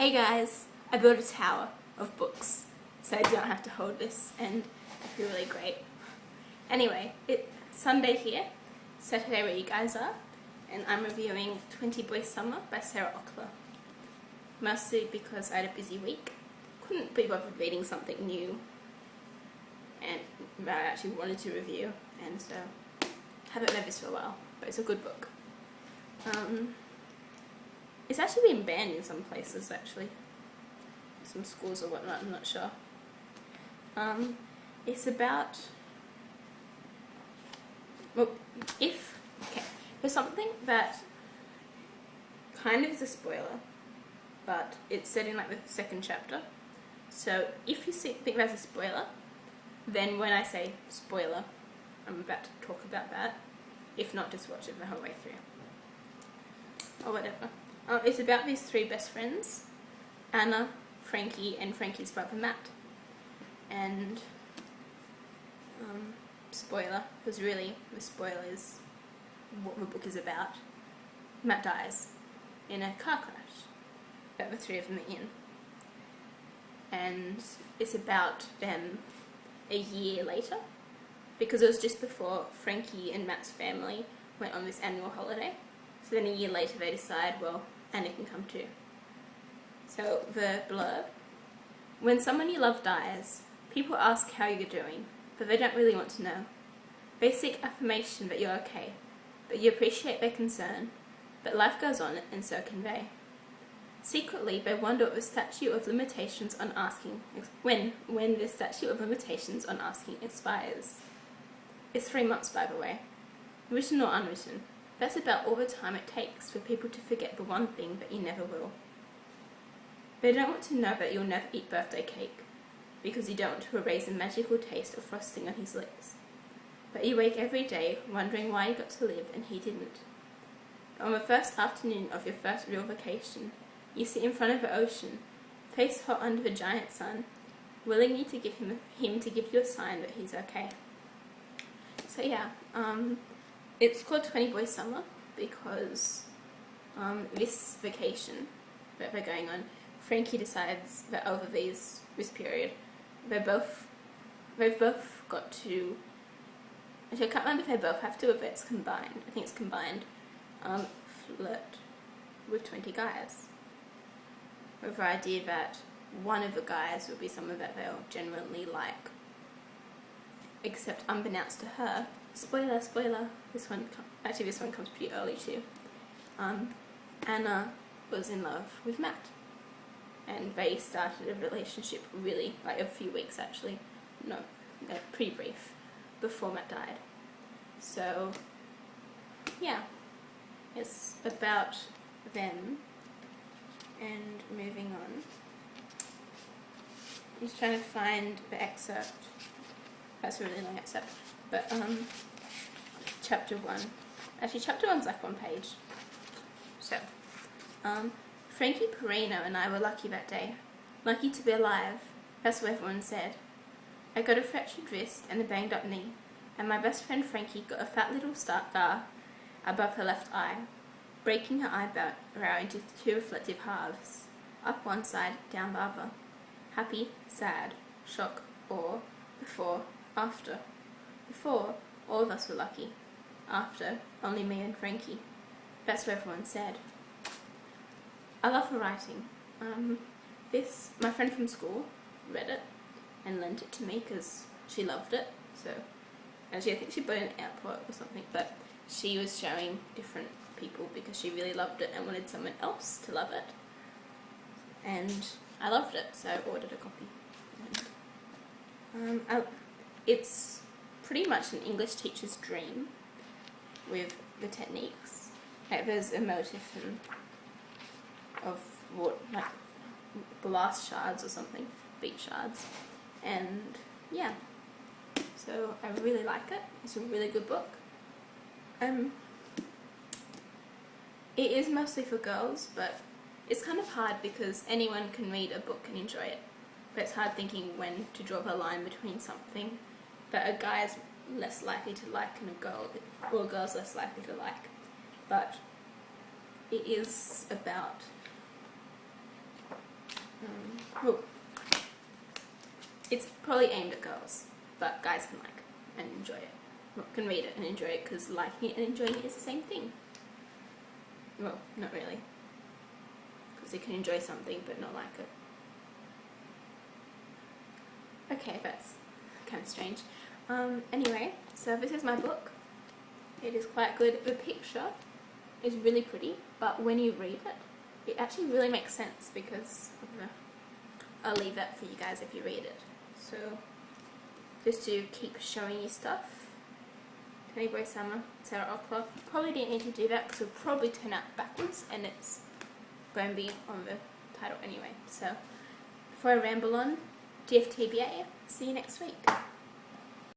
Hey guys, I built a tower of books, so I don't have to hold this, and I feel really great. Anyway, it's Sunday here, Saturday where you guys are, and I'm reviewing 20 Boys Summer by Sarah Ockler. Mostly because I had a busy week, couldn't be bothered reading something new, and that I actually wanted to review, and so haven't read this for a while, but it's a good book. It's actually been banned in some places, actually. Some schools or whatnot, I'm not sure. It's about... Well, there's something that kind of is a spoiler, but it's set in like the second chapter. So if you think that's a spoiler, then when I say spoiler, I'm about to talk about that. If not, just watch it the whole way through. Or whatever. It's about these three best friends, Anna, Frankie, and Frankie's brother Matt. And, spoiler, because really the spoiler is what the book is about. Matt dies in a car crash that the three of them are in. And it's about them a year later, because it was just before Frankie and Matt's family went on this annual holiday. So then a year later they decide, well, Anna can come too. So the blurb: when someone you love dies, people ask how you're doing, but they don't really want to know. They seek affirmation that you're okay, but you appreciate their concern, but life goes on and so can they. Secretly, they wonder what the statute of limitations on asking when the statute of limitations on asking expires. It's 3 months, by the way. Written or unwritten, that's about all the time it takes for people to forget the one thing that you never will. They don't want to know that you'll never eat birthday cake, because you don't want to erase the magical taste of frosting on his lips. But you wake every day wondering why you got to live and he didn't. On the first afternoon of your first real vacation, you sit in front of the ocean, face hot under the giant sun, willing to give him to give you a sign that he's okay. So yeah, it's called 20 Boys Summer because this vacation that they're going on, Frankie decides that over this period, they've both got to, actually I can't remember if they both have to, or if it's combined, I think it's combined, flirt with 20 guys. With the idea that one of the guys will be someone that they'll genuinely like. Except unbeknownst to her, spoiler, this one comes pretty early too, Anna was in love with Matt. And they started a relationship really, like a few weeks actually, pretty brief, before Matt died. So, yeah, it's about them. And moving on, I'm just trying to find the excerpt. That's a really long excerpt, but chapter 1. Actually, chapter 1's like 1 page. So, Frankie Perino and I were lucky that day. Lucky to be alive. That's what everyone said. I got a fractured wrist and a banged up knee, and my best friend Frankie got a fat little scar above her left eye, breaking her eyebrow into 2 reflective halves, up one side, down the other. Happy, sad, shock, awe, before, after. Before, all of us were lucky. After, only me and Frankie. That's what everyone said. I love her writing. My friend from school read it and lent it to me because she loved it. So, actually I think she bought it in an airport or something, but she was showing different people because she really loved it and wanted someone else to love it. And I loved it, so I ordered a copy. And, it's pretty much an English teacher's dream with the techniques. Like there's a motif of what, like glass shards or something, beach shards, and yeah. So I really like it. It's a really good book. It is mostly for girls, but it's kind of hard because anyone can read a book and enjoy it. But it's hard thinking when to draw the line between something that a guy is less likely to like and a girl's less likely to like. But it is about Well, it's probably aimed at girls, but guys can like it and enjoy it. Well, can read it and enjoy it, because liking it and enjoying it is the same thing. Well, not really, because you can enjoy something but not like it. Okay, that's kind of strange. Anyway, so this is my book. It is quite good. The picture is really pretty, but when you read it, it actually really makes sense because of the... I'll leave that for you guys if you read it. So, just to keep showing you stuff. Tony Boy Summer, Sarah Ockler. Probably didn't need to do that because it'll probably turn out backwards and it's going to be on the title anyway. So, before I ramble on, GFTBA, see you next week.